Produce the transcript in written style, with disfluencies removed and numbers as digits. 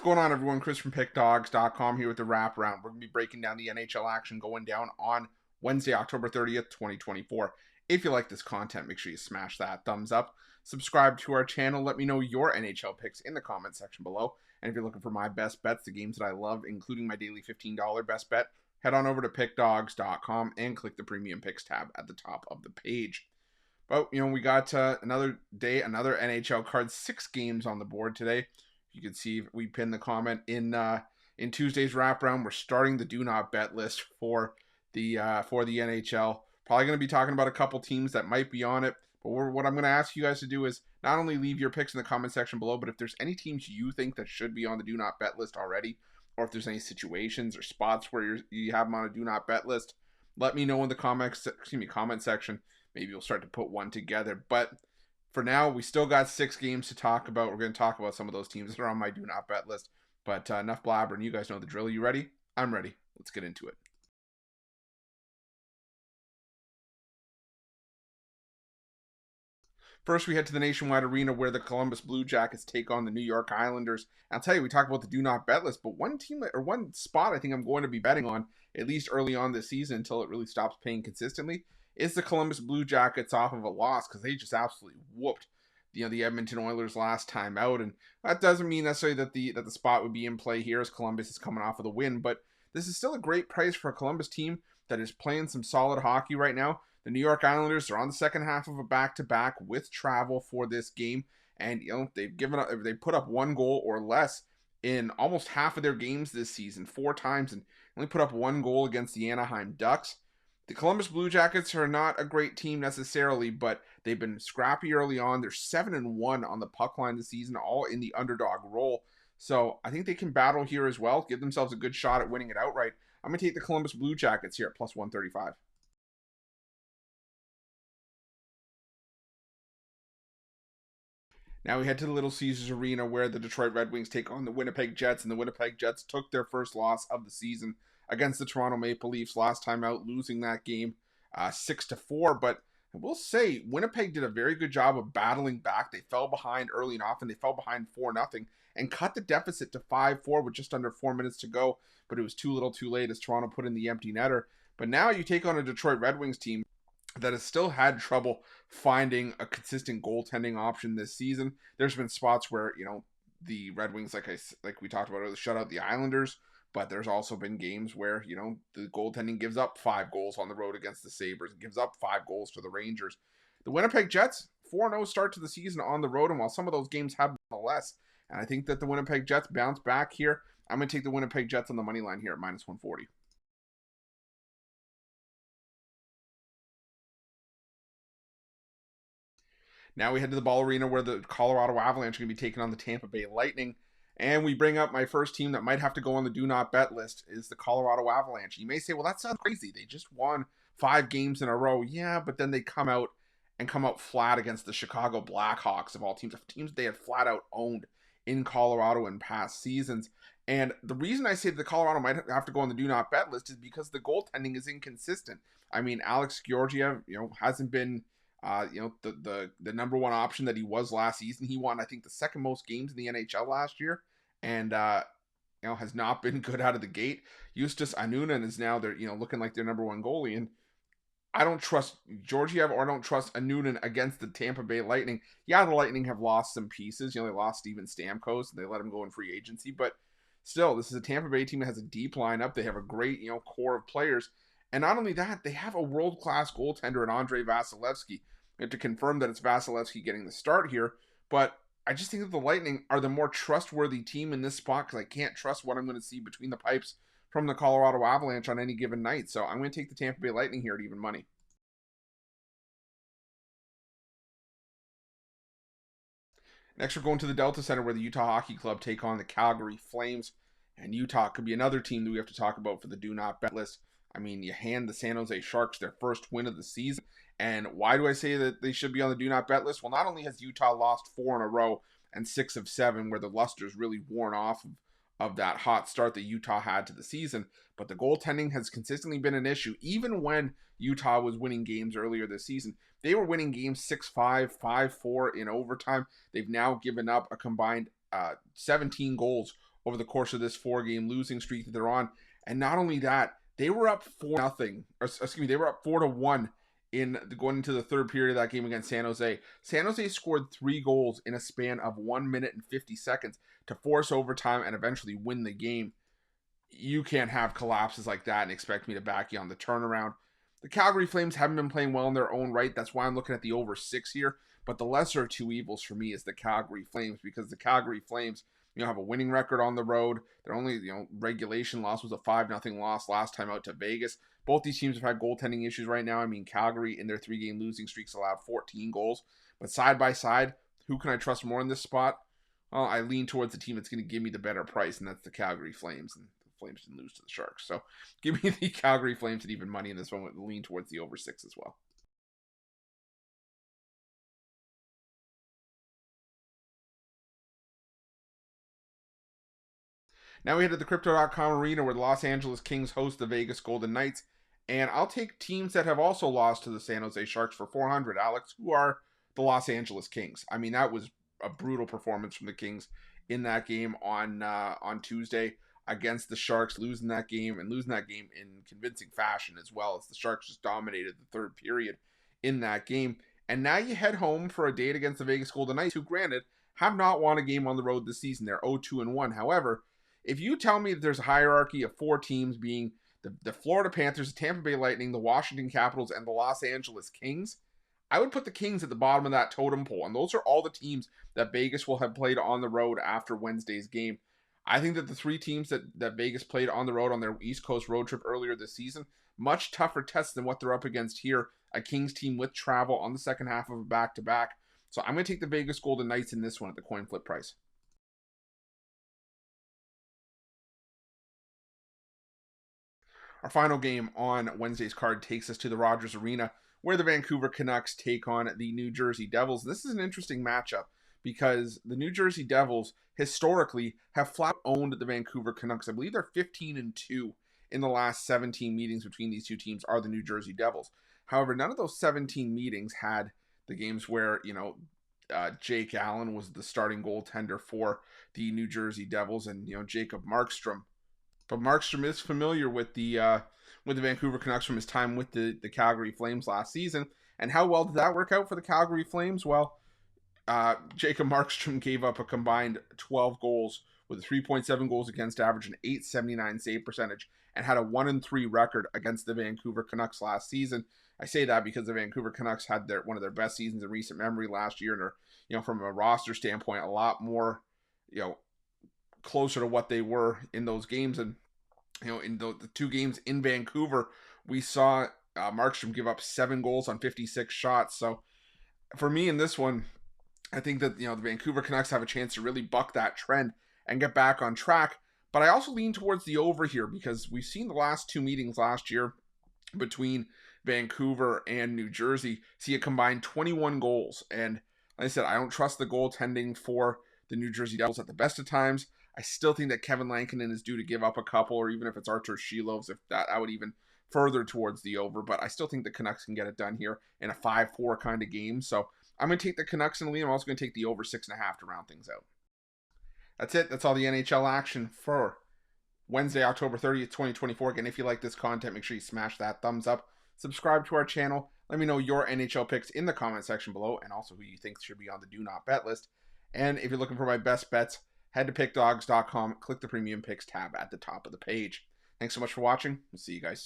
going on, everyone? Chris from Pickdawgz.com here with the Wraparound. We're going to be breaking down the NHL action going down on Wednesday, October 30th, 2024. If you like this content, make sure you smash that thumbs up. Subscribe to our channel. Let me know your NHL picks in the comment section below. And if you're looking for my best bets, the games that I love, including my daily $15 best bet, head on over to Pickdawgz.com and click the Premium Picks tab at the top of the page. But, we got another day, another NHL card, 6 games on the board today. You can see we pinned the comment in Tuesday's wraparound. We're starting the do not bet list for the NHL. Probably going to be talking about a couple teams that might be on it. But what I'm going to ask you guys to do is not only leave your picks in the comment section below, but if there's any teams you think that should be on the do not bet list already, or if there's any situations or spots where you have them on a do not bet list, let me know in the comment section. Maybe we'll start to put one together. But for now, we still got 6 games to talk about. We're going to talk about some of those teams that are on my do not bet list. But enough blabbering. You guys know the drill. You ready? I'm ready. Let's get into it. First, we head to the Nationwide Arena where the Columbus Blue Jackets take on the New York Islanders. I'll tell you, we talked about the do not bet list, but one spot I think I'm going to be betting on, at least early on this season until it really stops paying consistently, is the Columbus Blue Jackets off of a loss, because they just absolutely whooped the Edmonton Oilers last time out. And that doesn't mean necessarily that the spot would be in play here as Columbus is coming off of the win, but this is still a great price for a Columbus team that is playing some solid hockey right now. The New York Islanders are on the second half of a back-to-back with travel for this game, and they've put up 1 goal or less in almost half of their games this season, 4 times, and only put up 1 goal against the Anaheim Ducks. The Columbus Blue Jackets are not a great team necessarily, but they've been scrappy early on. They're 7-1 on the puck line this season, all in the underdog role. So I think they can battle here as well, give themselves a good shot at winning it outright. I'm going to take the Columbus Blue Jackets here at plus 135. Now we head to the Little Caesars Arena where the Detroit Red Wings take on the Winnipeg Jets, and the Winnipeg Jets took their first loss of the season against the Toronto Maple Leafs last time out, losing that game 6-4. But I will say, Winnipeg did a very good job of battling back. They fell behind early and often. They fell behind 4-0 and cut the deficit to 5-4 with just under 4 minutes to go. But it was too little too late as Toronto put in the empty netter. But now you take on a Detroit Red Wings team that has still had trouble finding a consistent goaltending option this season. There's been spots where, the Red Wings, like we talked about earlier, shut out the Islanders, but there's also been games where, the goaltending gives up 5 goals on the road against the Sabres and gives up 5 goals to the Rangers. The Winnipeg Jets, 4-0 start to the season on the road, and while some of those games have been less, and I think that the Winnipeg Jets bounce back here, I'm going to take the Winnipeg Jets on the money line here at minus 140. Now we head to the Ball Arena where the Colorado Avalanche are going to be taking on the Tampa Bay Lightning. And we bring up my first team that might have to go on the do not bet list is the Colorado Avalanche. You may say, well, that sounds crazy. They just won 5 games in a row. Yeah, but then they come out flat against the Chicago Blackhawks of all teams they had flat out owned in Colorado in past seasons. And the reason I say that Colorado might have to go on the do not bet list is because the goaltending is inconsistent. I mean, Alex Georgiev, hasn't been the number one option that he was last season. He won, I think, the second most games in the NHL last year, and has not been good out of the gate. Justus Anunen is now looking like their number 1 goalie, and I don't trust Georgiev or I don't trust Anunen against the Tampa Bay Lightning. Yeah, the Lightning have lost some pieces. They lost Steven Stamkos and they let him go in free agency, but still, this is a Tampa Bay team that has a deep lineup. They have a great core of players, and not only that, they have a world-class goaltender in Andrei Vasilevskiy. We have to confirm that it's Vasilevskiy getting the start here, but I just think that the Lightning are the more trustworthy team in this spot because I can't trust what I'm going to see between the pipes from the Colorado Avalanche on any given night. So I'm going to take the Tampa Bay Lightning here at even money. Next, we're going to the Delta Center where the Utah Hockey Club take on the Calgary Flames. And Utah could be another team that we have to talk about for the do not bet list. I mean, you hand the San Jose Sharks their first win of the season. And why do I say that they should be on the do not bet list? Well, not only has Utah lost 4 in a row and 6 of 7, where the luster's really worn off of that hot start that Utah had to the season, but the goaltending has consistently been an issue. Even when Utah was winning games earlier this season, they were winning games 6-5, 5-4 in overtime. They've now given up a combined 17 goals over the course of this 4-game losing streak that they're on. And not only that, they were up 4-0, or excuse me, they were up 4-1 going into the third period of that game against San Jose. San Jose scored 3 goals in a span of 1 minute and 50 seconds to force overtime and eventually win the game. You can't have collapses like that and expect me to back you on the turnaround. The Calgary Flames haven't been playing well in their own right. That's why I'm looking at the over 6 here. But the lesser of two evils for me is the Calgary Flames, because the Calgary Flames, have a winning record on the road. Their only, regulation loss was a 5-0 loss last time out to Vegas. Both these teams have had goaltending issues right now. I mean, Calgary in their 3-game losing streaks allowed 14 goals. But side by side, who can I trust more in this spot? Well, I lean towards the team that's going to give me the better price, and that's the Calgary Flames. And the Flames didn't lose to the Sharks. So give me the Calgary Flames at even money in this one, with lean towards the over 6 as well. Now we head to the Crypto.com arena where the Los Angeles Kings host the Vegas Golden Knights. And I'll take teams that have also lost to the San Jose Sharks for 400, Alex, who are the Los Angeles Kings. I mean, that was a brutal performance from the Kings in that game on Tuesday against the Sharks, losing that game in convincing fashion as well, as the Sharks just dominated the third period in that game. And now you head home for a date against the Vegas Golden Knights, who, granted, have not won a game on the road this season. They're 0-2-1. However, if you tell me that there's a hierarchy of 4 teams being the Florida Panthers, the Tampa Bay Lightning, the Washington Capitals, and the Los Angeles Kings, I would put the Kings at the bottom of that totem pole. And those are all the teams that Vegas will have played on the road after Wednesday's game. I think that the 3 teams that Vegas played on the road on their East Coast road trip earlier this season, much tougher tests than what they're up against here. A Kings team with travel on the second half of a back-to-back. So I'm going to take the Vegas Golden Knights in this one at the coin flip price. Our final game on Wednesday's card takes us to the Rogers Arena, where the Vancouver Canucks take on the New Jersey Devils. This is an interesting matchup because the New Jersey Devils historically have flat owned the Vancouver Canucks. I believe they're 15-2 in the last 17 meetings between these two teams are the New Jersey Devils. However, none of those 17 meetings had the games where, Jake Allen was the starting goaltender for the New Jersey Devils, and, Jacob Markstrom. But Markstrom is familiar with the Vancouver Canucks from his time with the Calgary Flames last season. And how well did that work out for the Calgary Flames? Well, Jacob Markstrom gave up a combined 12 goals with a 3.7 goals against average and 879 save percentage, and had a 1-3 record against the Vancouver Canucks last season. I say that because the Vancouver Canucks had one of their best seasons in recent memory last year, and are, from a roster standpoint, a lot more, closer to what they were in those games. And in the 2 games in Vancouver, we saw Markstrom give up 7 goals on 56 shots. So for me in this one, I think that the Vancouver Canucks have a chance to really buck that trend and get back on track. But I also lean towards the over here, because we've seen the last 2 meetings last year between Vancouver and New Jersey see a combined 21 goals. And like I said, I don't trust the goaltending for the New Jersey Devils at the best of times. I still think that Kevin Lankinen is due to give up a couple, or even if it's Artur Shilovs, if that, I would even further towards the over. But I still think the Canucks can get it done here in a 5-4 kind of game. So I'm going to take the Canucks in the lead. I'm also going to take the over 6.5 to round things out. That's it. That's all the NHL action for Wednesday, October 30th, 2024. Again, if you like this content, make sure you smash that thumbs up. Subscribe to our channel. Let me know your NHL picks in the comment section below, and also who you think should be on the do not bet list. And if you're looking for my best bets, head to pickdawgz.com, click the premium picks tab at the top of the page. Thanks so much for watching. We'll see you guys soon.